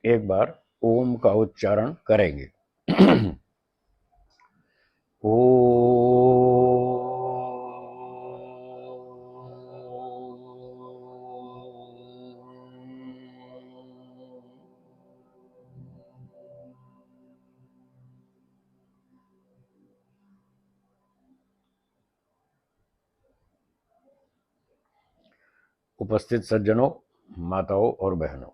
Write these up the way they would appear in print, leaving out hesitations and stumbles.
एक बार ओम का उच्चारण करेंगे। ओ उपस्थित सज्जनों, माताओं और बहनों,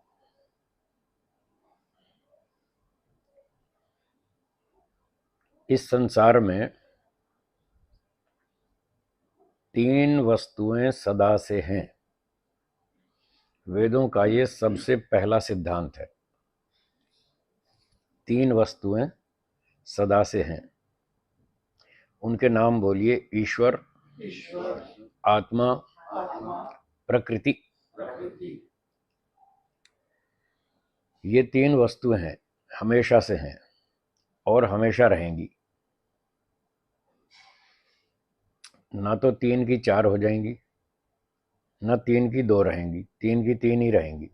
इस संसार में तीन वस्तुएं सदा से हैं। वेदों का ये सबसे पहला सिद्धांत है। तीन वस्तुएं सदा से हैं। उनके नाम बोलिए। ईश्वर, आत्मा, प्रकृति। ये तीन वस्तुएं हैं, हमेशा से हैं और हमेशा रहेंगी। ना तो तीन की चार हो जाएंगी, ना तीन की दो रहेंगी, तीन की तीन ही रहेंगी।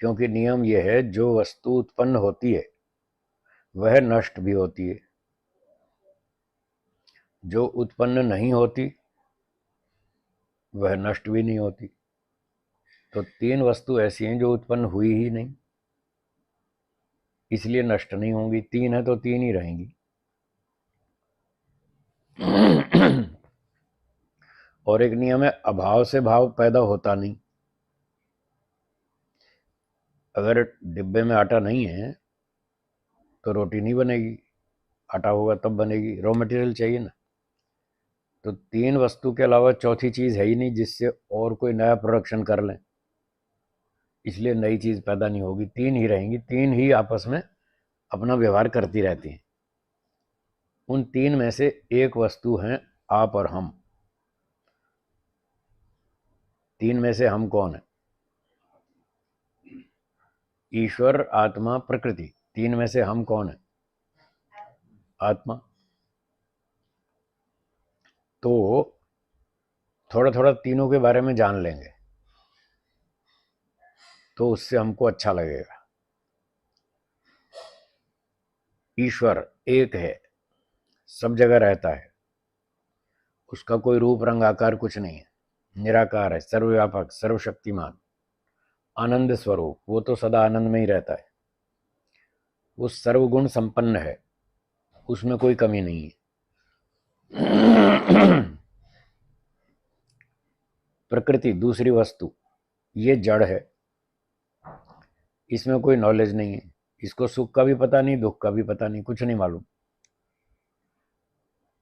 क्योंकि नियम यह है, जो वस्तु उत्पन्न होती है वह नष्ट भी होती है, जो उत्पन्न नहीं होती वह नष्ट भी नहीं होती। तो तीन वस्तु ऐसी हैं जो उत्पन्न हुई ही नहीं, इसलिए नष्ट नहीं होंगी। तीन है तो तीन ही रहेंगी। और एक नियम है, अभाव से भाव पैदा होता नहीं। अगर डिब्बे में आटा नहीं है तो रोटी नहीं बनेगी, आटा होगा तब बनेगी। रॉ मटेरियल चाहिए ना। तो तीन वस्तु के अलावा चौथी चीज है ही नहीं जिससे और कोई नया प्रोडक्शन कर लें, इसलिए नई चीज पैदा नहीं होगी। तीन ही रहेंगी, तीन ही आपस में अपना व्यवहार करती रहती हैं। उन तीन में से एक वस्तु हैं आप और हम। तीन में से हम कौन है? ईश्वर, आत्मा, प्रकृति। तीन में से हम कौन है? आत्मा। तो थोड़ा थोड़ा तीनों के बारे में जान लेंगे तो उससे हमको अच्छा लगेगा। ईश्वर एक है, सब जगह रहता है, उसका कोई रूप रंग आकार कुछ नहीं है, निराकार है, सर्वव्यापक, सर्वशक्तिमान, आनंद स्वरूप। वो तो सदा आनंद में ही रहता है। वो सर्वगुण संपन्न है, उसमें कोई कमी नहीं है। प्रकृति दूसरी वस्तु, ये जड़ है, इसमें कोई नॉलेज नहीं है। इसको सुख का भी पता नहीं, दुख का भी पता नहीं, कुछ नहीं मालूम।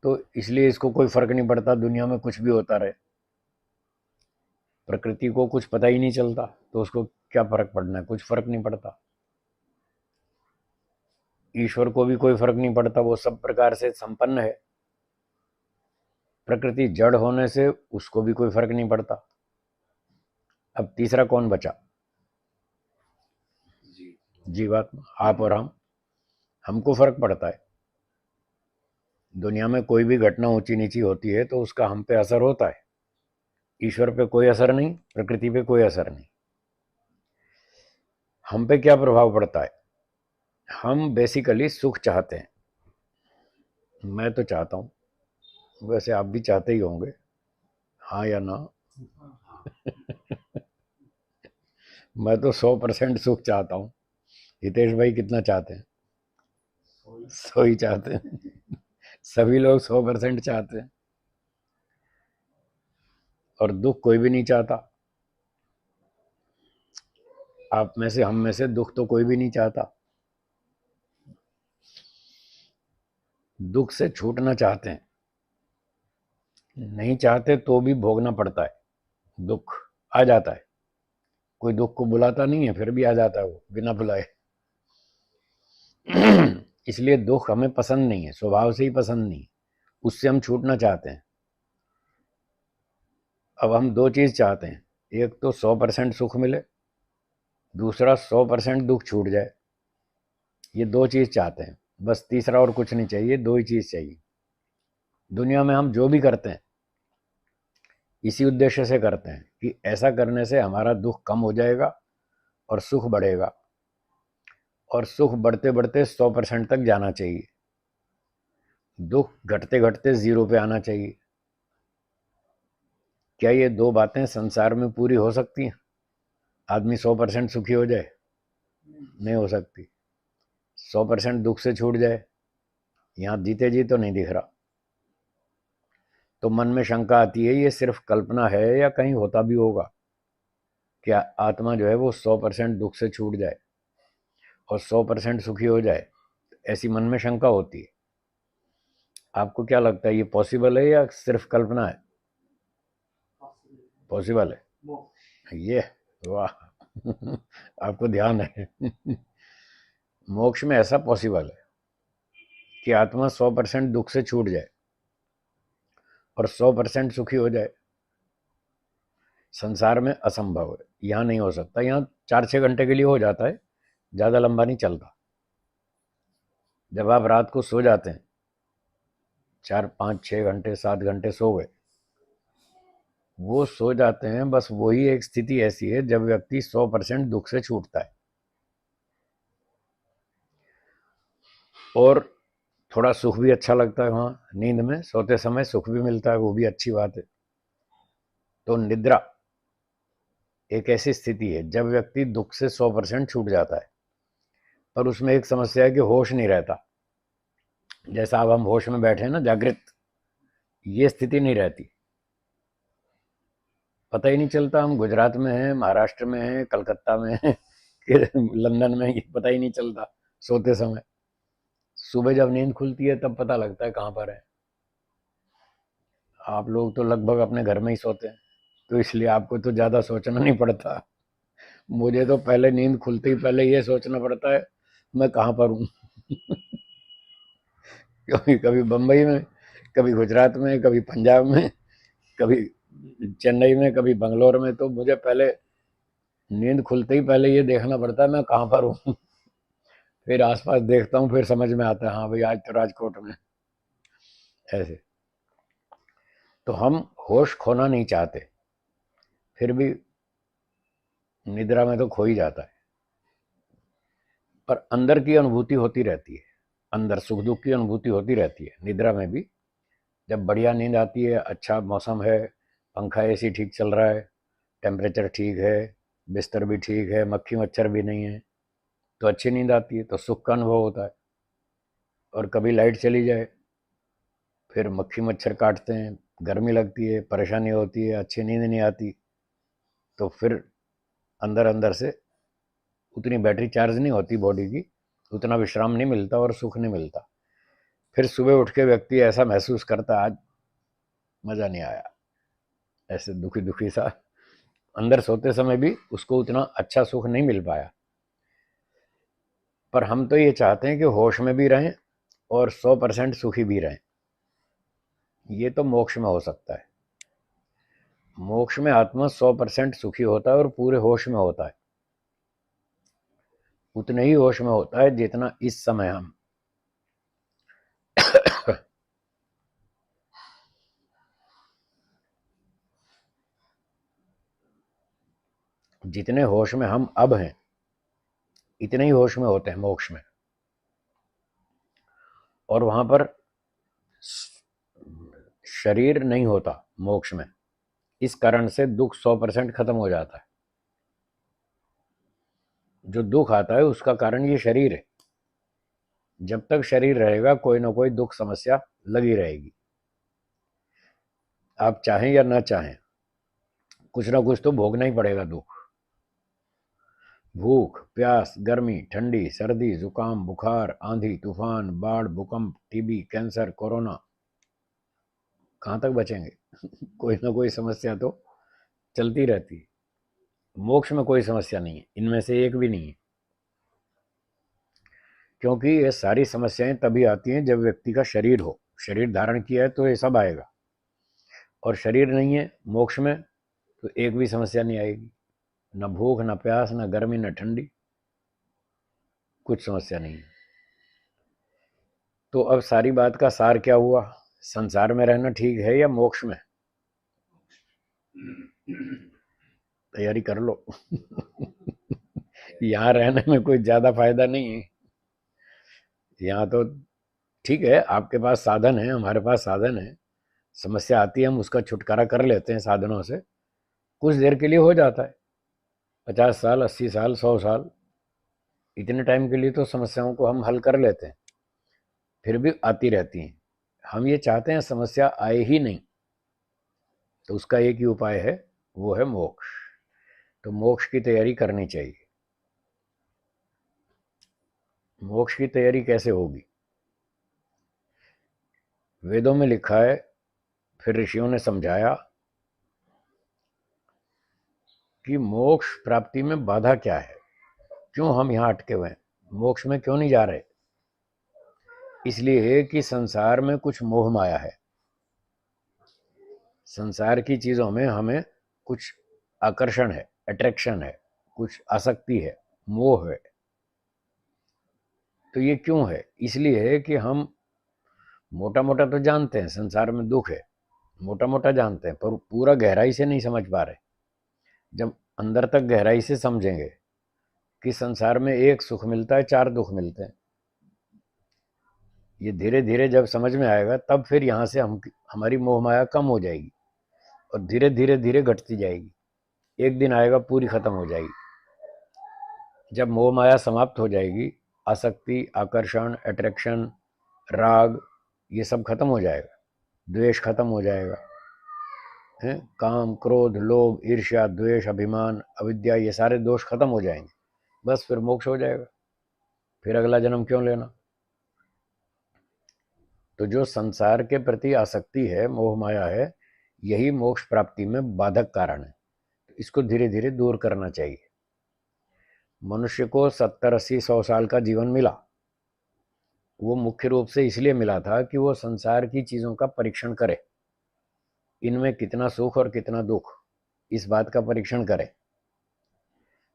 तो इसलिए इसको कोई फर्क नहीं पड़ता, दुनिया में कुछ भी होता रहे। प्रकृति को कुछ पता ही नहीं चलता तो उसको क्या फर्क पड़ना है? कुछ फर्क नहीं पड़ता। ईश्वर को भी कोई फर्क नहीं पड़ता, वो सब प्रकार से संपन्न है। प्रकृति जड़ होने से उसको भी कोई फर्क नहीं पड़ता। अब तीसरा कौन बचा? जीवात्मा, आप और हम। हमको फर्क पड़ता है। दुनिया में कोई भी घटना ऊंची नीची होती है तो उसका हम पे असर होता है। ईश्वर पे कोई असर नहीं, प्रकृति पे कोई असर नहीं। हम पे क्या प्रभाव पड़ता है? हम बेसिकली सुख चाहते हैं। मैं तो चाहता हूं, वैसे आप भी चाहते ही होंगे, हाँ या ना? मैं तो 100% सुख चाहता हूं। हितेश भाई कितना चाहते हैं? 100 ही चाहते हैं। सभी लोग 100% चाहते हैं। और दुख कोई भी नहीं चाहता। आप में से, हम में से दुख तो कोई भी नहीं चाहता। दुख से छूटना चाहते हैं, नहीं चाहते तो भी भोगना पड़ता है। दुख आ जाता है, कोई दुख को बुलाता नहीं है फिर भी आ जाता है वो बिना बुलाए। इसलिए दुख हमें पसंद नहीं है, स्वभाव से ही पसंद नहीं, उससे हम छूटना चाहते हैं। अब हम दो चीज चाहते हैं, एक तो 100% सुख मिले, दूसरा 100% दुख छूट जाए। ये दो चीज चाहते हैं, बस तीसरा और कुछ नहीं चाहिए, दो ही चीज चाहिए। दुनिया में हम जो भी करते हैं इसी उद्देश्य से करते हैं कि ऐसा करने से हमारा दुख कम हो जाएगा और सुख बढ़ेगा, और सुख बढ़ते बढ़ते 100% तक जाना चाहिए, दुख घटते घटते 0 पे आना चाहिए। क्या ये दो बातें संसार में पूरी हो सकती हैं? आदमी 100% सुखी हो जाए? नहीं हो सकती। 100% दुख से छूट जाए, यहाँ जीते जी तो नहीं दिख रहा। तो मन में शंका आती है, ये सिर्फ कल्पना है या कहीं होता भी होगा? क्या आत्मा जो है वो 100% दुख से छूट जाए और 100% सुखी हो जाए? ऐसी मन में शंका होती है। आपको क्या लगता है, ये पॉसिबल है या सिर्फ कल्पना है? पॉसिबल है ये? वाह आपको ध्यान है मोक्ष में ऐसा पॉसिबल है कि आत्मा 100% दुख से छूट जाए और 100% सुखी हो जाए। संसार में असंभव है, यहाँ नहीं हो सकता। यहाँ 4-6 घंटे के लिए हो जाता है, ज़्यादा लंबा नहीं चलता। जब आप रात को सो जाते हैं, 4-5-6 घंटे 7 घंटे सो गए, वो सो जाते हैं, बस वही एक स्थिति ऐसी है जब व्यक्ति 100% दुख से छूटता है। और थोड़ा सुख भी अच्छा लगता है, वहाँ नींद में सोते समय सुख भी मिलता है, वो भी अच्छी बात है। तो निद्रा एक ऐसी स्थिति है जब व्यक्ति दुख से 100% छूट जाता है, पर उसमें एक समस्या है कि होश नहीं रहता। जैसा अब हम होश में बैठे हैं ना, जागृत, ये स्थिति नहीं रहती। पता ही नहीं चलता हम गुजरात में हैं, महाराष्ट्र में हैं, कलकत्ता में हैं कि लंदन में, ये पता ही नहीं चलता सोते समय। सुबह जब नींद खुलती है तब पता लगता है कहाँ पर है। आप लोग तो लगभग अपने घर में ही सोते हैं, तो इसलिए आपको तो ज़्यादा सोचना नहीं पड़ता। मुझे तो पहले नींद खुलते ही पहले ये सोचना पड़ता है मैं कहाँ पर हूँ कभी कभी बम्बई में, कभी गुजरात में, कभी पंजाब में, कभी चेन्नई में, कभी बंगलोर में। तो मुझे पहले नींद खुलते ही पहले ये देखना पड़ता है मैं कहाँ पर हूँ फिर आसपास देखता हूँ, फिर समझ में आता है हाँ भाई आज तो राजकोट में। ऐसे तो हम होश खोना नहीं चाहते, फिर भी निद्रा में तो खो ही जाता है। पर अंदर की अनुभूति होती रहती है, अंदर सुख दुख की अनुभूति होती रहती है निद्रा में भी। जब बढ़िया नींद आती है, अच्छा मौसम है, पंखा एसी ठीक चल रहा है, टेम्परेचर ठीक है, बिस्तर भी ठीक है, मक्खी मच्छर भी नहीं है, तो अच्छी नींद आती है, तो सुख का अनुभव होता है। और कभी लाइट चली जाए, फिर मक्खी मच्छर काटते हैं, गर्मी लगती है, परेशानी होती है, अच्छी नींद नहीं आती, तो फिर अंदर अंदर से उतनी बैटरी चार्ज नहीं होती बॉडी की, उतना विश्राम नहीं मिलता और सुख नहीं मिलता। फिर सुबह उठ के व्यक्ति ऐसा महसूस करता आज मज़ा नहीं आया, ऐसे दुखी दुखी सा। अंदर सोते समय भी उसको उतना अच्छा सुख नहीं मिल पाया। पर हम तो ये चाहते हैं कि होश में भी रहें और 100% सुखी भी रहें। ये तो मोक्ष में हो सकता है। मोक्ष में आत्मा 100% सुखी होता है और पूरे होश में होता है। उतने ही होश में होता है जितना इस समय हम जितने होश में हम अब हैं, इतने ही होश में होते हैं मोक्ष में। और वहां पर शरीर नहीं होता मोक्ष में, इस कारण से दुख 100% खत्म हो जाता है। जो दुख आता है उसका कारण ये शरीर है। जब तक शरीर रहेगा कोई ना कोई दुख समस्या लगी रहेगी, आप चाहें या ना चाहें, कुछ ना कुछ तो भोगना ही पड़ेगा दुख। भूख प्यास, गर्मी ठंडी, सर्दी जुकाम बुखार, आंधी तूफान, बाढ़ भूकंप, टीबी कैंसर कोरोना, कहाँ तक बचेंगे कोई ना कोई समस्या तो चलती रहती है। मोक्ष में कोई समस्या नहीं है, इनमें से एक भी नहीं है। क्योंकि ये सारी समस्याएं तभी आती हैं जब व्यक्ति का शरीर हो, शरीर धारण किया है तो ये सब आएगा। और शरीर नहीं है मोक्ष में तो एक भी समस्या नहीं आएगी, न भूख न प्यास न गर्मी न ठंडी, कुछ समस्या नहीं है। तो अब सारी बात का सार क्या हुआ, संसार में रहना ठीक है या मोक्ष में? तैयारी कर लो। यहाँ रहने में कोई ज्यादा फायदा नहीं है। यहाँ तो ठीक है, आपके पास साधन है, हमारे पास साधन है, समस्या आती है हम उसका छुटकारा कर लेते हैं साधनों से, कुछ देर के लिए हो जाता है। 50 साल, 80 साल, 100 साल, इतने टाइम के लिए तो समस्याओं को हम हल कर लेते हैं, फिर भी आती रहती हैं। हम ये चाहते हैं समस्या आए ही नहीं, तो उसका एक ही उपाय है, वो है मोक्ष। तो मोक्ष की तैयारी करनी चाहिए। मोक्ष की तैयारी कैसे होगी? वेदों में लिखा है, फिर ऋषियों ने समझाया कि मोक्ष प्राप्ति में बाधा क्या है, क्यों हम यहाँ अटके हुए हैं, मोक्ष में क्यों नहीं जा रहे। इसलिए कि संसार में कुछ मोह माया है, संसार की चीजों में हमें कुछ आकर्षण है, अट्रैक्शन है, कुछ आसक्ति है, मोह है। तो ये क्यों है? इसलिए है कि हम मोटा मोटा तो जानते हैं संसार में दुख है, मोटा मोटा जानते हैं, पर पूरा गहराई से नहीं समझ पा रहे। जब अंदर तक गहराई से समझेंगे कि संसार में एक सुख मिलता है, 4 दुख मिलते हैं, ये धीरे धीरे जब समझ में आएगा, तब फिर यहाँ से हमारी मोह माया कम हो जाएगी और धीरे धीरे धीरे घटती जाएगी। एक दिन आएगा पूरी खत्म हो जाएगी। जब मोह माया समाप्त हो जाएगी, आसक्ति, आकर्षण, अट्रैक्शन, राग, ये सब खत्म हो जाएगा, द्वेष खत्म हो जाएगा, है काम, क्रोध, लोभ, ईर्ष्या, द्वेष, अभिमान, अविद्या, ये सारे दोष खत्म हो जाएंगे। बस फिर मोक्ष हो जाएगा, फिर अगला जन्म क्यों लेना। तो जो संसार के प्रति आसक्ति है, मोह माया है, यही मोक्ष प्राप्ति में बाधक कारण है। तो इसको धीरे धीरे दूर करना चाहिए। मनुष्य को 70, 80, 100 साल का जीवन मिला, वो मुख्य रूप से इसलिए मिला था कि वो संसार की चीजों का परीक्षण करे, इनमें कितना सुख और कितना दुख, इस बात का परीक्षण करे।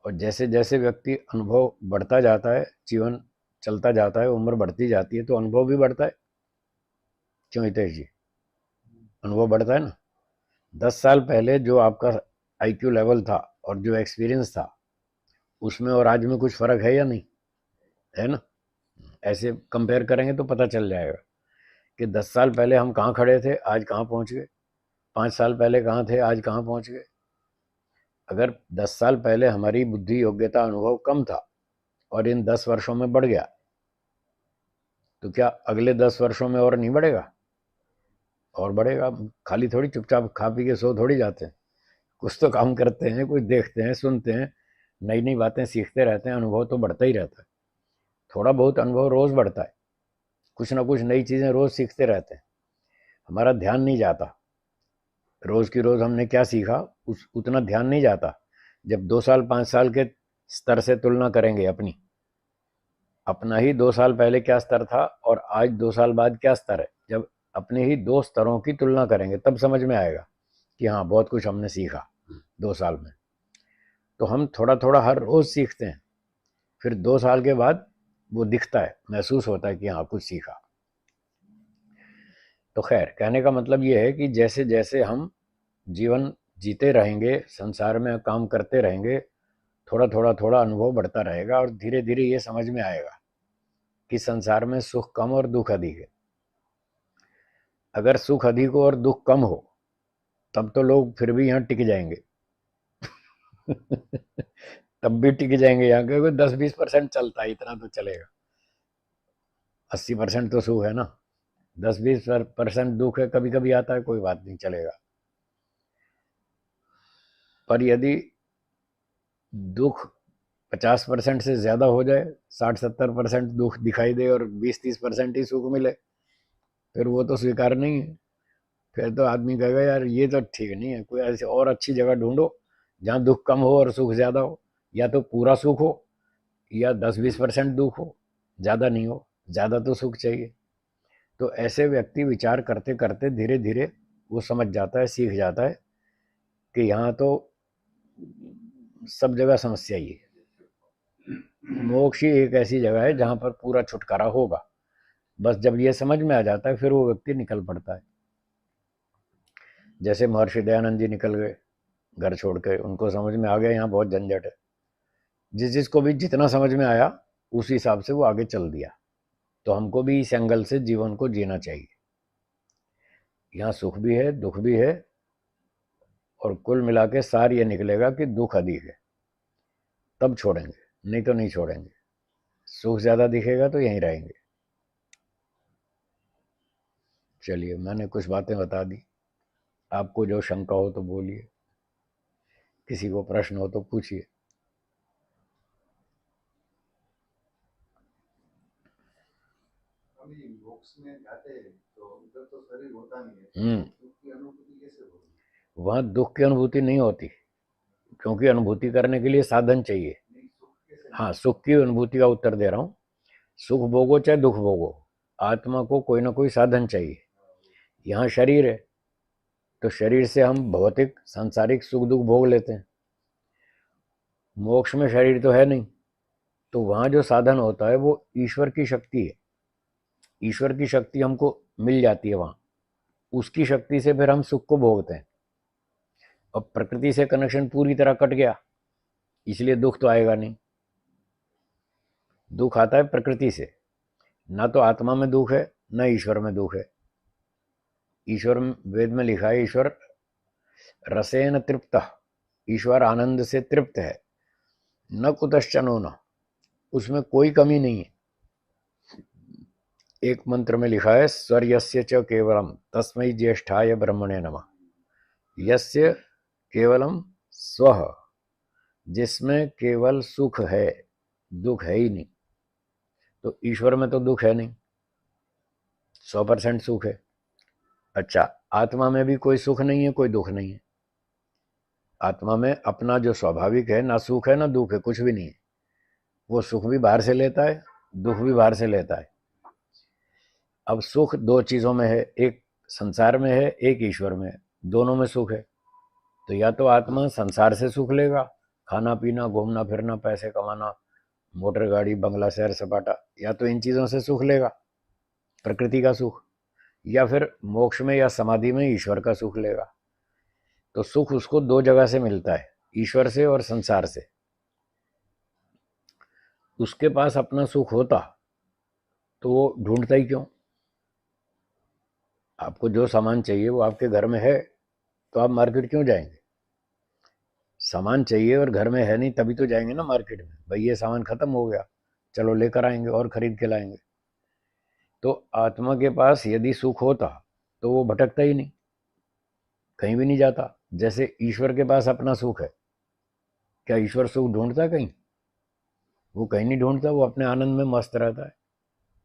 और जैसे जैसे व्यक्ति अनुभव बढ़ता जाता है, जीवन चलता जाता है, उम्र बढ़ती जाती है, तो अनुभव भी बढ़ता है। क्यों हितेश जी? अनुभव बढ़ता है ना। 10 साल पहले जो आपका IQ लेवल था और जो एक्सपीरियंस था, उसमें और आज में कुछ फर्क है या नहीं? है ना। ऐसे कंपेयर करेंगे तो पता चल जाएगा कि 10 साल पहले हम कहाँ खड़े थे, आज कहाँ पहुँच गए। 5 साल पहले कहाँ थे, आज कहाँ पहुँच गए। अगर 10 साल पहले हमारी बुद्धि, योग्यता, अनुभव कम था और इन 10 वर्षों में बढ़ गया, तो क्या अगले 10 वर्षों में और नहीं बढ़ेगा? और बढ़ेगा। खाली थोड़ी चुपचाप खा पी के सो थोड़ी जाते हैं, कुछ तो काम करते हैं, कुछ देखते हैं, सुनते हैं, नई नई बातें सीखते रहते हैं, अनुभव तो बढ़ता ही रहता है। थोड़ा बहुत अनुभव रोज बढ़ता है, कुछ ना कुछ नई चीजें रोज सीखते रहते हैं। हमारा ध्यान नहीं जाता, रोज की रोज हमने क्या सीखा उतना ध्यान नहीं जाता। जब 2 साल 5 साल के स्तर से तुलना करेंगे अपनी, अपना ही 2 साल पहले क्या स्तर था और आज 2 साल बाद क्या स्तर है, जब अपने ही 2 स्तरों की तुलना करेंगे, तब समझ में आएगा कि हाँ बहुत कुछ हमने सीखा 2 साल में। तो हम थोड़ा थोड़ा हर रोज सीखते हैं, फिर 2 साल के बाद वो दिखता है, महसूस होता है कि हाँ कुछ सीखा। तो खैर, कहने का मतलब ये है कि जैसे जैसे हम जीवन जीते रहेंगे, संसार में काम करते रहेंगे, थोड़ा थोड़ा थोड़ा अनुभव बढ़ता रहेगा और धीरे धीरे ये समझ में आएगा कि संसार में सुख कम और दुख अधिक है। अगर सुख अधिक हो और दुख कम हो, तब तो लोग फिर भी यहाँ टिक जाएंगे। तब भी टिक जाएंगे यहाँ, क्योंकि 10-20% चलता है, इतना तो चलेगा। 80% तो सुख है ना, 10-20% दुख है, कभी कभी आता है, कोई बात नहीं, चलेगा। पर यदि दुख 50% से ज्यादा हो जाए, 60-70% दुख दिखाई दे और 20-30% ही सुख मिले, फिर वो तो स्वीकार नहीं है। फिर तो आदमी कहेगा यार ये तो ठीक नहीं है, कोई ऐसी और अच्छी जगह ढूंढो जहाँ दुख कम हो और सुख ज्यादा हो, या तो पूरा सुख हो या 10-20% दुख हो, ज्यादा नहीं हो, ज्यादा तो सुख चाहिए। तो ऐसे व्यक्ति विचार करते करते धीरे धीरे वो समझ जाता है, सीख जाता है कि यहाँ तो सब जगह समस्या ही है, मोक्ष ही एक ऐसी जगह है जहाँ पर पूरा छुटकारा होगा। बस जब ये समझ में आ जाता है, फिर वो व्यक्ति निकल पड़ता है। जैसे महर्षि दयानंद जी निकल गए, घर छोड़ के, उनको समझ में आ गया यहाँ बहुत झंझट है। जिसको भी जितना समझ में आया उस हिसाब से वो आगे चल दिया। तो हमको भी इस एंगल से जीवन को जीना चाहिए। यहाँ सुख भी है, दुख भी है, और कुल मिला के सार ये निकलेगा कि दुख अधिक है, तब छोड़ेंगे, नहीं तो नहीं छोड़ेंगे। सुख ज्यादा दिखेगा तो यहीं रहेंगे। चलिए, मैंने कुछ बातें बता दी। आपको जो शंका हो तो बोलिए, किसी को प्रश्न हो तो पूछिए। अभी मोक्ष में जाते हैं तो उधर तो शरीर होता नहीं है, दुख की अनुभूति कैसे होगी? वहां दुख की अनुभूति नहीं होती, क्योंकि अनुभूति करने के लिए साधन चाहिए। नहीं, सुख कैसे? हाँ, सुख की अनुभूति का उत्तर दे रहा हूँ। सुख भोगो चाहे दुख भोगो, आत्मा को कोई ना कोई साधन चाहिए। यहाँ शरीर है, तो शरीर से हम भौतिक सांसारिक सुख दुख भोग लेते हैं। मोक्ष में शरीर तो है नहीं, तो वहां जो साधन होता है वो ईश्वर की शक्ति है। ईश्वर की शक्ति हमको मिल जाती है वहां, उसकी शक्ति से फिर हम सुख को भोगते हैं। अब प्रकृति से कनेक्शन पूरी तरह कट गया, इसलिए दुख तो आएगा नहीं। दुख आता है प्रकृति से, ना तो आत्मा में दुख है ना ईश्वर में दुख है। ईश्वर, वेद में लिखा है, ईश्वर रसेन तृप्त, ईश्वर आनंद से तृप्त है। न कुतश्चनो न, उसमें कोई कमी नहीं है। एक मंत्र में लिखा है, स्वर्यस्य च केवलम तस्मै ज्येष्ठाय ब्रह्मणे नमः। यस्य केवलम स्वः, जिसमें केवल सुख है, दुख है ही नहीं। तो ईश्वर में तो दुख है नहीं, 100% सुख है। अच्छा, आत्मा में भी कोई सुख नहीं है, कोई दुख नहीं है। आत्मा में अपना जो स्वाभाविक है, ना सुख है ना दुख है, कुछ भी नहीं है। वो सुख भी बाहर से लेता है, दुख भी बाहर से लेता है। अब सुख दो चीजों में है, एक संसार में है, एक ईश्वर में है। दोनों में सुख है। तो या तो आत्मा संसार से सुख लेगा, खाना पीना घूमना फिरना पैसे कमाना मोटर गाड़ी बंगला सैर सपाटा, या तो इन चीजों से सुख लेगा, प्रकृति का सुख, या फिर मोक्ष में या समाधि में ईश्वर का सुख लेगा। तो सुख उसको दो जगह से मिलता है, ईश्वर से और संसार से। उसके पास अपना सुख होता तो वो ढूंढता ही क्यों? आपको जो सामान चाहिए वो आपके घर में है, तो आप मार्केट क्यों जाएंगे? सामान चाहिए और घर में है नहीं, तभी तो जाएंगे ना मार्केट में। भाई ये सामान खत्म हो गया, चलो लेकर आएंगे और खरीद के लाएंगे। तो आत्मा के पास यदि सुख होता तो वो भटकता ही नहीं, कहीं भी नहीं जाता। जैसे ईश्वर के पास अपना सुख है, क्या ईश्वर सुख ढूंढता कहीं? वो कहीं नहीं ढूंढता, वो अपने आनंद में मस्त रहता है,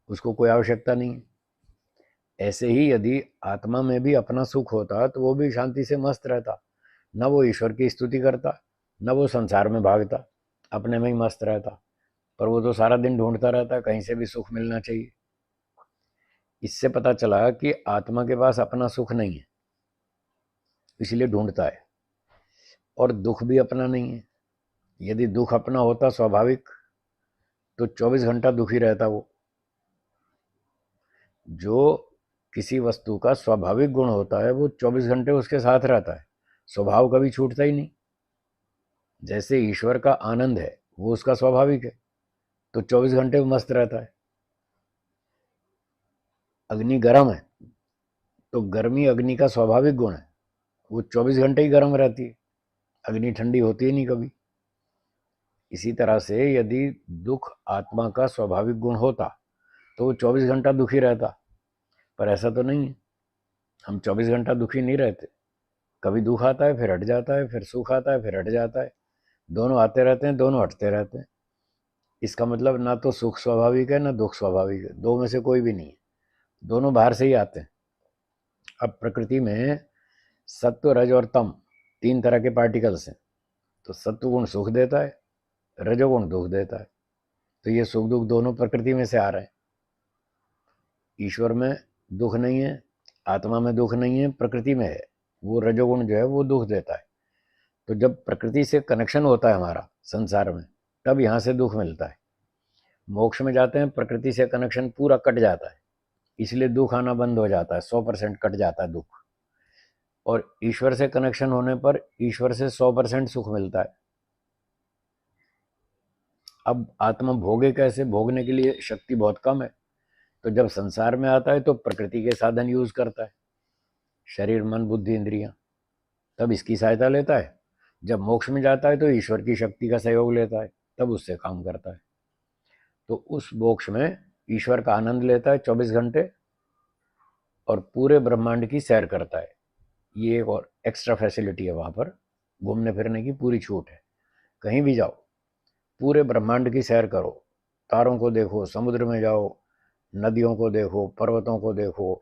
उसको कोई आवश्यकता नहीं है। ऐसे ही यदि आत्मा में भी अपना सुख होता तो वो भी शांति से मस्त रहता, न वो ईश्वर की स्तुति करता, न वो संसार में भागता, अपने में ही मस्त रहता। पर वो तो सारा दिन ढूंढता रहता, कहीं से भी सुख मिलना चाहिए। इससे पता चला कि आत्मा के पास अपना सुख नहीं है, इसलिए ढूंढता है। और दुख भी अपना नहीं है। यदि दुख अपना होता स्वाभाविक, तो 24 घंटा दुखी रहता वो। जो किसी वस्तु का स्वाभाविक गुण होता है वो 24 घंटे उसके साथ रहता है, स्वभाव कभी छूटता ही नहीं। जैसे ईश्वर का आनंद है वो उसका स्वाभाविक है, तो 24 घंटे मस्त रहता है। अग्नि गर्म है, तो गर्मी अग्नि का स्वाभाविक गुण है, वो 24 घंटे ही गर्म रहती है, अग्नि ठंडी होती ही नहीं कभी। इसी तरह से यदि दुख आत्मा का स्वाभाविक गुण होता तो वो 24 घंटा दुखी रहता, पर ऐसा तो नहीं है। हम 24 घंटा दुखी नहीं रहते, कभी दुख आता है फिर हट जाता है, फिर सुख आता है फिर हट जाता है, दोनों आते रहते हैं, दोनों हटते रहते हैं। इसका मतलब ना तो सुख स्वाभाविक है ना दुख स्वाभाविक है, दो में से कोई भी नहीं है, दोनों बाहर से ही आते हैं। अब प्रकृति में सत्व रज और तम तीन तरह के पार्टिकल्स हैं। तो सत्व गुण सुख देता है, रजोगुण दुख देता है। तो ये सुख दुख दोनों प्रकृति में से आ रहे हैं। ईश्वर में दुख नहीं है, आत्मा में दुख नहीं है, प्रकृति में है। वो रजोगुण जो है वो दुख देता है। तो जब प्रकृति से कनेक्शन होता है हमारा संसार में, तब यहाँ से दुख मिलता है। मोक्ष में जाते हैं, प्रकृति से कनेक्शन पूरा कट जाता है, इसलिए दुख आना बंद हो जाता है, 100% कट जाता है दुख। और ईश्वर से कनेक्शन होने पर ईश्वर से 100% सुख मिलता है। अब आत्मा भोगे कैसे? भोगने के लिए शक्ति बहुत कम है, तो जब संसार में आता है तो प्रकृति के साधन यूज करता है, शरीर मन बुद्धि इंद्रियां, तब इसकी सहायता लेता है। जब मोक्ष में जाता है तो ईश्वर की शक्ति का सहयोग लेता है, तब उससे काम करता है। तो उस मोक्ष में ईश्वर का आनंद लेता है 24 घंटे और पूरे ब्रह्मांड की सैर करता है। ये एक और एक्स्ट्रा फैसिलिटी है, वहां पर घूमने फिरने की पूरी छूट है। कहीं भी जाओ, पूरे ब्रह्मांड की सैर करो, तारों को देखो, समुद्र में जाओ, नदियों को देखो, पर्वतों को देखो,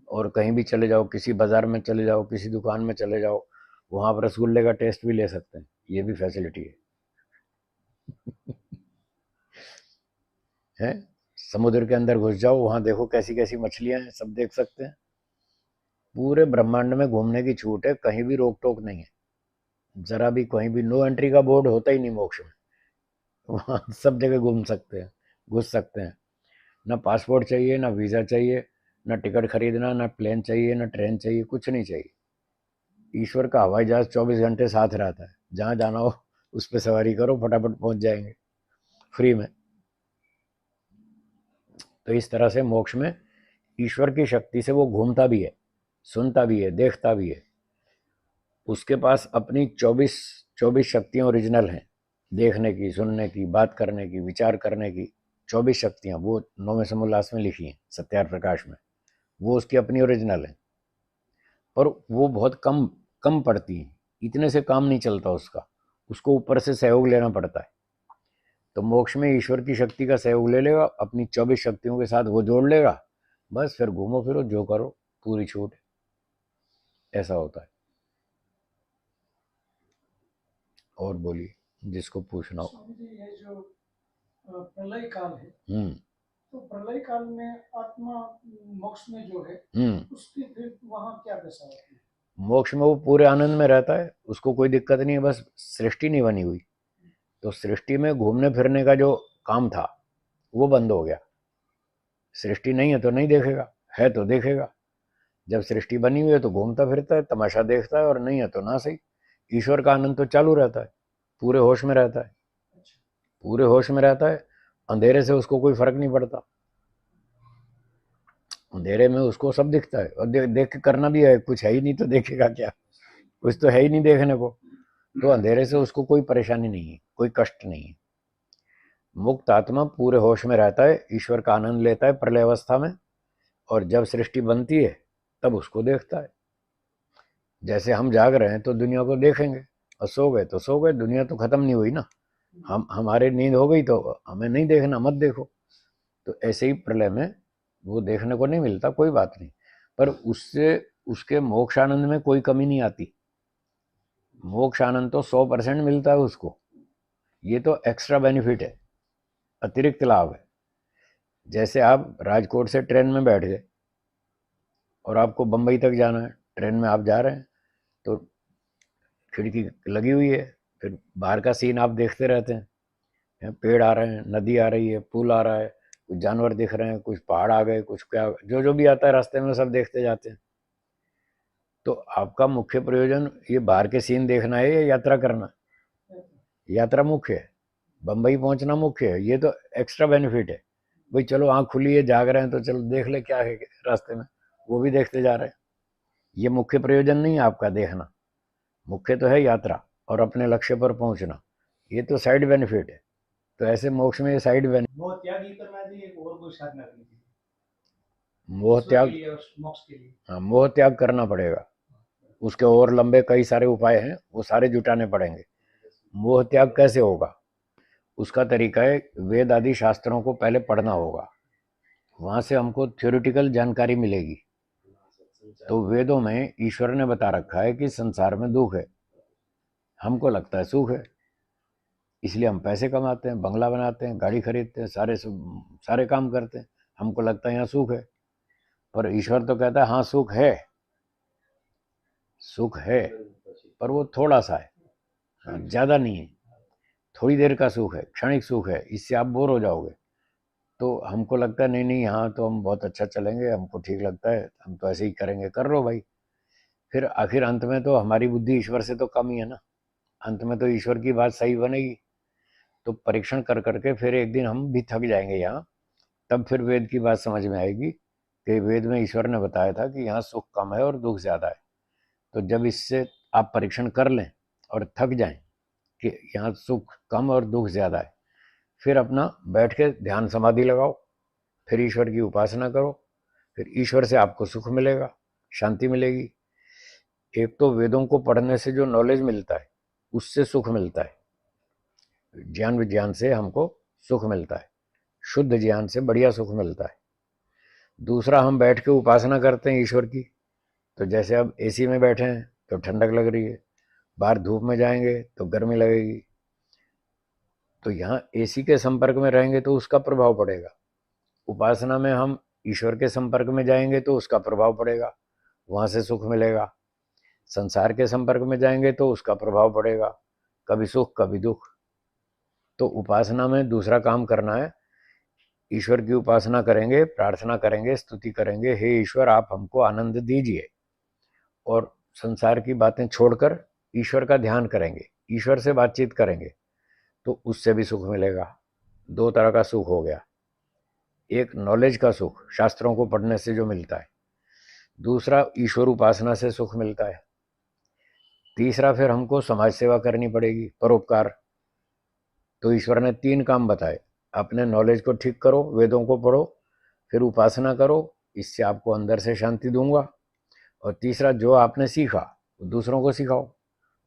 और कहीं भी चले जाओ, किसी बाजार में चले जाओ, किसी दुकान में चले जाओ, वहां पर रसगुल्ले का टेस्ट भी ले सकते हैं। ये भी फैसिलिटी है। समुद्र के अंदर घुस जाओ, वहां देखो कैसी कैसी मछलियां हैं, सब देख सकते हैं। पूरे ब्रह्मांड में घूमने की छूट है, कहीं भी रोक टोक नहीं है, जरा भी कहीं भी नो एंट्री का बोर्ड होता ही नहीं मोक्ष में। वहां सब जगह घूम सकते हैं, घुस सकते हैं। ना पासपोर्ट चाहिए, ना वीजा चाहिए, ना टिकट खरीदना, ना प्लेन चाहिए, ना ट्रेन चाहिए, कुछ नहीं चाहिए। ईश्वर का हवाई जहाज 24 घंटे साथ रहता है, जहां जाना हो उस पर सवारी करो, फटाफट पहुंच जाएंगे फ्री में। तो इस तरह से मोक्ष में ईश्वर की शक्ति से वो घूमता भी है, सुनता भी है, देखता भी है। उसके पास अपनी 24 शक्तियां ओरिजिनल हैं, देखने की, सुनने की, बात करने की, विचार करने की 24 शक्तियां, वो 9वें समोल्लास में लिखी हैं, सत्यार प्रकाश में, वो उसकी अपनी ओरिजिनल है। पर वो बहुत कम कम पड़ती है, इतने से काम नहीं चलता उसका, उसको ऊपर से सहयोग लेना पड़ता है। तो मोक्ष में ईश्वर की शक्ति का सहयोग ले लेगा, अपनी 24 शक्तियों के साथ वो जोड़ लेगा, बस फिर घूमो फिरो जो करो, पूरी छूट। ऐसा होता है। और बोलिए, जिसको पूछना हो। स्वामी जी, ये जो प्रलय काल है, हम्म तो प्रलय काल में आत्मा मोक्ष में जो है, उसकी फिर वहाँ क्या दशा होती है? मोक्ष में वो पूरे आनंद में रहता है, उसको कोई दिक्कत नहीं है, बस सृष्टि नहीं बनी हुई। तो सृष्टि में घूमने फिरने का जो काम था वो बंद हो गया। सृष्टि नहीं है तो नहीं देखेगा, है तो देखेगा। जब सृष्टि बनी हुई है तो घूमता फिरता है, तमाशा देखता है, और नहीं है तो ना सही। ईश्वर का आनंद तो चालू रहता है, पूरे होश में रहता है, पूरे होश में रहता है। अंधेरे से उसको कोई फर्क नहीं पड़ता, अंधेरे में उसको सब दिखता है, और देख के करना भी है, कुछ है ही नहीं तो देखेगा क्या, कुछ तो है ही नहीं देखने को। तो अंधेरे से उसको कोई परेशानी नहीं है, कोई कष्ट नहीं है। मुक्त आत्मा पूरे होश में रहता है, ईश्वर का आनंद लेता है प्रलय अवस्था में, और जब सृष्टि बनती है तब उसको देखता है। जैसे हम जाग रहे हैं तो दुनिया को देखेंगे, और सो गए तो सो गए, दुनिया तो खत्म नहीं हुई ना। हमारे नींद हो गई तो हमें नहीं देखना, मत देखो। तो ऐसे ही प्रलय में वो देखने को नहीं मिलता, कोई बात नहीं, पर उससे उसके मोक्ष आनंद में कोई कमी नहीं आती। मोक्ष आनंद तो 100% मिलता है उसको। ये तो एक्स्ट्रा बेनिफिट है, अतिरिक्त लाभ है। जैसे आप राजकोट से ट्रेन में बैठ गए और आपको बंबई तक जाना है, ट्रेन में आप जा रहे हैं, तो खिड़की लगी हुई है, फिर बाहर का सीन आप देखते रहते हैं, पेड़ आ रहे हैं, नदी आ रही है, पुल आ रहा है, कुछ जानवर दिख रहे हैं, कुछ पहाड़ आ गए, कुछ क्या, जो जो भी आता है रास्ते में सब देखते जाते हैं। तो आपका मुख्य प्रयोजन ये बाहर के सीन देखना है या यात्रा करना? यात्रा मुख्य है, बंबई पहुंचना मुख्य है। ये तो एक्स्ट्रा बेनिफिट है, भाई चलो आँख खुली है, जाग रहे हैं तो चलो देख ले क्या है रास्ते में, वो भी देखते जा रहे हैं। ये मुख्य प्रयोजन नहीं है आपका देखना, मुख्य तो है यात्रा और अपने लक्ष्य पर पहुंचना, ये तो साइड बेनिफिट है। तो ऐसे मोक्ष में ये साइड बेनिफिट। मोह त्याग ही करना चाहिए, और कोई साधना करनी चाहिए मोह त्याग, मोक्ष के लिए? हाँ, मोह त्याग करना पड़ेगा। उसके और लंबे कई सारे उपाय हैं, वो सारे जुटाने पड़ेंगे। मोह त्याग कैसे होगा? उसका तरीका है, वेद आदि शास्त्रों को पहले पढ़ना होगा, वहां से हमको थ्योरेटिकल जानकारी मिलेगी। तो वेदों में ईश्वर ने बता रखा है कि संसार में दुख है, हमको लगता है सुख है, इसलिए हम पैसे कमाते हैं, बंगला बनाते हैं, गाड़ी खरीदते हैं, सारे काम करते हैं, हमको लगता है यहाँ सुख है। पर ईश्वर तो कहता है हाँ सुख है, सुख है, पर वो थोड़ा सा है, ज्यादा नहीं है, थोड़ी देर का सुख है, क्षणिक सुख है, इससे आप बोर हो जाओगे। तो हमको लगता है नहीं नहीं, यहाँ तो हम बहुत अच्छा चलेंगे, हमको ठीक लगता है, हम तो ऐसे ही करेंगे, कर लो भाई। फिर आखिर अंत में तो हमारी बुद्धि ईश्वर से तो कम ही है ना, अंत में तो ईश्वर की बात सही बनेगी। तो परीक्षण कर करके फिर एक दिन हम भी थक जाएंगे यहाँ, तब फिर वेद की बात समझ में आएगी कि वेद में ईश्वर ने बताया था कि यहाँ सुख कम है और दुख ज्यादा है। तो जब इससे आप परीक्षण कर लें और थक जाएं कि यहाँ सुख कम और दुख ज्यादा है, फिर अपना बैठ के ध्यान समाधि लगाओ, फिर ईश्वर की उपासना करो, फिर ईश्वर से आपको सुख मिलेगा, शांति मिलेगी। एक तो वेदों को पढ़ने से जो नॉलेज मिलता है उससे सुख मिलता है, ज्ञान विज्ञान से हमको सुख मिलता है, शुद्ध ज्ञान से बढ़िया सुख मिलता है। दूसरा, हम बैठ के उपासना करते हैं ईश्वर की, तो जैसे अब एसी में बैठे हैं तो ठंडक लग रही है, बाहर धूप में जाएंगे तो गर्मी लगेगी, तो यहाँ एसी के संपर्क में रहेंगे तो उसका प्रभाव पड़ेगा। उपासना में हम ईश्वर के संपर्क में जाएंगे तो उसका प्रभाव पड़ेगा, वहां से सुख मिलेगा। संसार के संपर्क में जाएंगे तो उसका प्रभाव पड़ेगा, कभी सुख कभी दुख। तो उपासना में दूसरा काम करना है, ईश्वर की उपासना करेंगे, प्रार्थना करेंगे, स्तुति करेंगे, हे ईश्वर आप हमको आनंद दीजिए, और संसार की बातें छोड़कर ईश्वर का ध्यान करेंगे, ईश्वर से बातचीत करेंगे, तो उससे भी सुख मिलेगा। दो तरह का सुख हो गया, एक नॉलेज का सुख शास्त्रों को पढ़ने से जो मिलता है, दूसरा ईश्वर उपासना से सुख मिलता है, तीसरा फिर हमको समाज सेवा करनी पड़ेगी, परोपकार। तो ईश्वर ने 3 काम बताए, अपने नॉलेज को ठीक करो, वेदों को पढ़ो, फिर उपासना करो, इससे आपको अंदर से शांति दूंगा, और तीसरा जो आपने सीखा दूसरों को सिखाओ,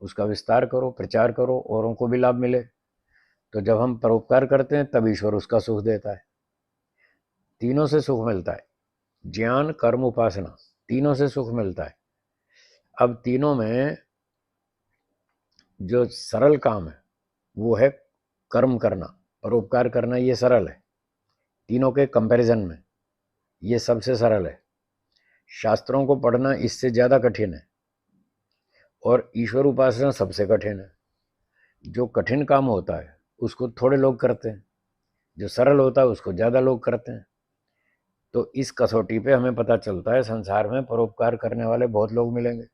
उसका विस्तार करो, प्रचार करो, औरों को भी लाभ मिले। तो जब हम परोपकार करते हैं तब ईश्वर उसका सुख देता है। तीनों से सुख मिलता है, ज्ञान कर्म उपासना, तीनों से सुख मिलता है। अब तीनों में जो सरल काम है वो है कर्म करना, परोपकार करना, ये सरल है। तीनों के कंपैरिजन में ये सबसे सरल है। शास्त्रों को पढ़ना इससे ज्यादा कठिन है, और ईश्वर उपासना सबसे कठिन है। जो कठिन काम होता है उसको थोड़े लोग करते हैं, जो सरल होता है उसको ज्यादा लोग करते हैं। तो इस कसौटी पे हमें पता चलता है संसार में परोपकार करने वाले बहुत लोग मिलेंगे।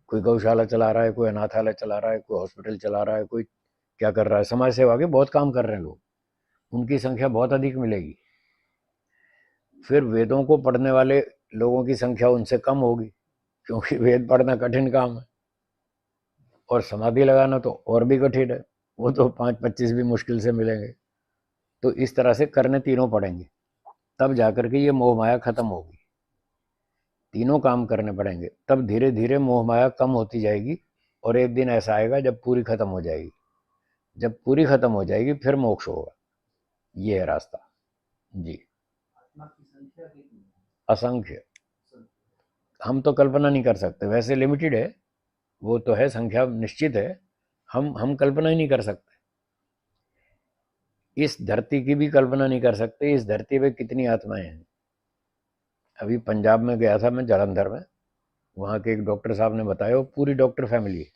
कोई गौशाला चला रहा है, कोई अनाथालय चला रहा है, कोई हॉस्पिटल चला रहा है, कोई क्या कर रहा है, समाज सेवा के बहुत काम कर रहे हैं लोग, उनकी संख्या बहुत अधिक मिलेगी। फिर वेदों को पढ़ने वाले लोगों की संख्या उनसे कम होगी, क्योंकि वेद पढ़ना कठिन काम है, और समाधि लगाना तो और भी कठिन है, वो तो 5-25 भी मुश्किल से मिलेंगे। तो इस तरह से करने तीनों पड़ेंगे, तब जाकर के ये मोह माया खत्म होगी। तीनों काम करने पड़ेंगे, तब धीरे धीरे मोह माया कम होती जाएगी, और एक दिन ऐसा आएगा जब पूरी खत्म हो जाएगी। जब पूरी खत्म हो जाएगी फिर मोक्ष होगा। ये है रास्ता जी। आत्मा की संख्या कितनी है? असंख्य, हम तो कल्पना नहीं कर सकते, वैसे लिमिटेड है, वो तो है, संख्या निश्चित है, हम कल्पना ही नहीं कर सकते। इस धरती की भी कल्पना नहीं कर सकते, इस धरती पे कितनी आत्माएं हैं। अभी पंजाब में गया था मैं, जालंधर में, वहाँ के एक डॉक्टर साहब ने बताया, वो पूरी डॉक्टर फैमिली है,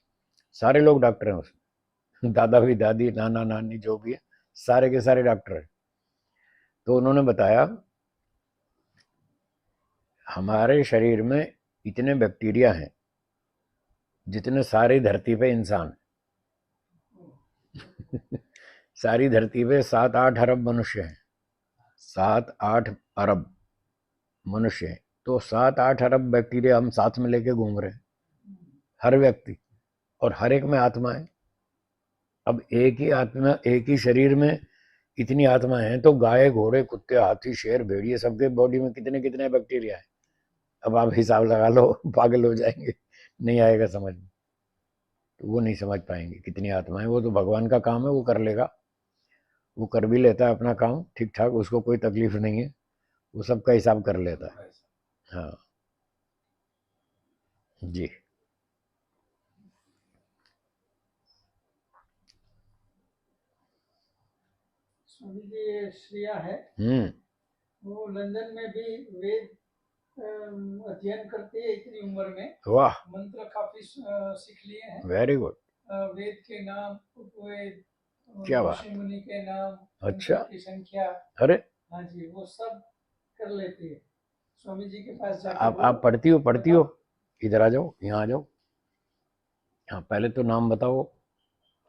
सारे लोग डॉक्टर हैं उसमें, दादा भी, दादी, नाना नानी जो भी है, सारे के सारे डॉक्टर हैं। तो उन्होंने बताया हमारे शरीर में इतने बैक्टीरिया हैं जितने सारी धरती पे इंसान सारी धरती पे 7-8 अरब मनुष्य हैं, 7-8 अरब मनुष्य हैं, तो 7-8 अरब बैक्टीरिया हम साथ में लेके घूम रहे हैं, हर व्यक्ति, और हर एक में आत्मा है। अब एक ही आत्मा, एक ही शरीर में इतनी आत्मा है, तो गाय, घोड़े, कुत्ते, हाथी, शेर, भेड़िए, सबके बॉडी में कितने कितने बैक्टीरिया है। अब आप हिसाब लगा लो, पागल हो जाएंगे, नहीं आएगा समझ में, तो वो नहीं समझ पाएंगे कितनी आत्मा है। वो तो भगवान का काम है, वो कर लेगा, वो कर भी लेता है अपना काम ठीक ठाक, उसको कोई तकलीफ नहीं है, वो सबका हिसाब कर लेता है। हाँ जी। स्वामी जी, ये श्रेया है, वो लंदन में भी वेद अध्ययन करते हैं इतनी उम्र में, वाह, मंत्र काफी सीख लिए हैं, वेरी गुड, वेद के नाम, उपवेद, क्या बात, ऋषि मुनि के नाम, अच्छा, उनकी संख्या, अरे हाँ जी, वो सब कर लेती है। स्वामी जी के पास जाके आप पढ़ती हो इधर आ जाओ, यहाँ आ जाओ। हाँ, पहले तो नाम बताओ।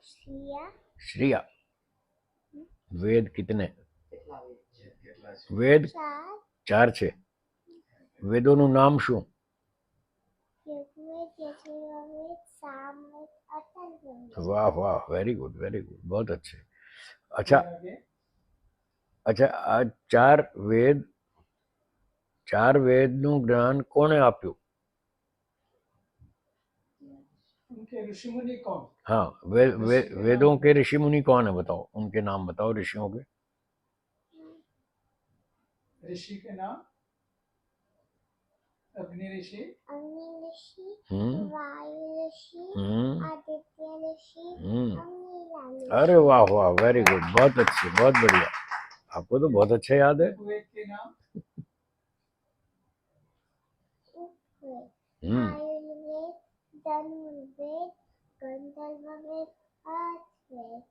श्रिया। श्रिया। वेद कितने? કેટલા છે? વેદ 4 4 છે। વેદોનું નામ શું? ऋग्वेद, यजुर्वेद, सामवेद, अथर्ववेद। वाह वाह, वेरी गुड, बहुत अच्छे। अच्छा आगे अच्छा, આ ચાર વેદનું જ્ઞાન કોણે આપ્યું? उनके ऋषि मुनि कौन? हाँ, वेदों के ऋषि मुनि कौन है बताओ, उनके नाम बताओ ऋषियों के। ऋषि के नाम अग्नि ऋषि, अग्नि ऋषि, हम्म वायु ऋषि, हम्म आदित्य ऋषि, हम्म अग्निराम अरे वाह वाह, वेरी गुड, बहुत अच्छे, बहुत बढ़िया। आपको तो बहुत अच्छा याद है। ऋग्वेद के नाम ऋग्वेद, हम्म आयुर्वेद, धनुर्वेद, गंधर्ववेद, अर्थवेद।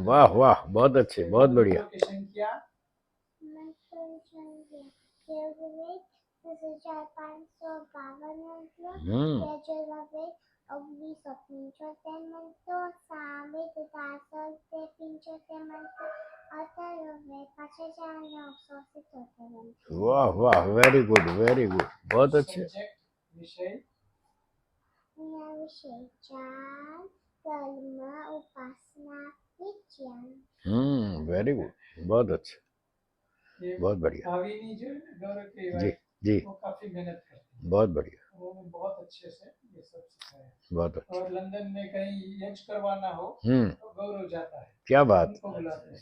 वाह वाह, बहुत अच्छे, बहुत बढ़िया। मंत्रों की संख्या ऋग्वेद 4552 मंत्र, हम्म यजुर्वेद 1975 मंत्र, सामवेद 1075 मंत्र, अथर्ववेद 5978 मंत्र। वाह वाह, वेरी गुड, बहुत अच्छे। सब्जेक्ट विषय विषय ज्ञान, कर्म, उपासना, विज्ञान। वेरी गुड, बहुत अच्छे, ये बहुत बढ़िया। भाविनी जो है ना, गौरव की जी वाइफ, जी, वो काफी मेहनत करती है, बहुत बढ़िया, उन्होंने बहुत अच्छे से ये सब सिखाया। बहुत अच्छे। और लंदन में कहीं यज्ञ करवाना हो तो गौरव जाता है, क्या बात, उनको बुलाते हैं।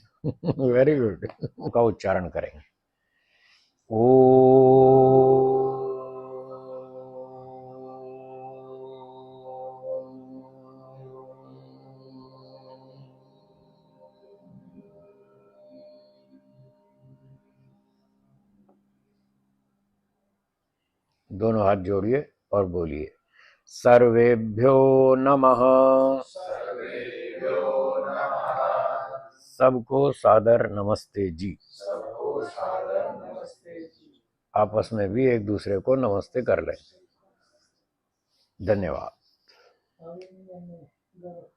Very good. का उच्चारण करेंगे। ओ दोनों हाथ जोड़िए और बोलिए, सर्वेभ्यो नमः। सबको सादर नमस्ते जी। नमस्ते जी। आपस में भी एक दूसरे को नमस्ते कर लें। धन्यवाद। भाविनी यानी गौरव।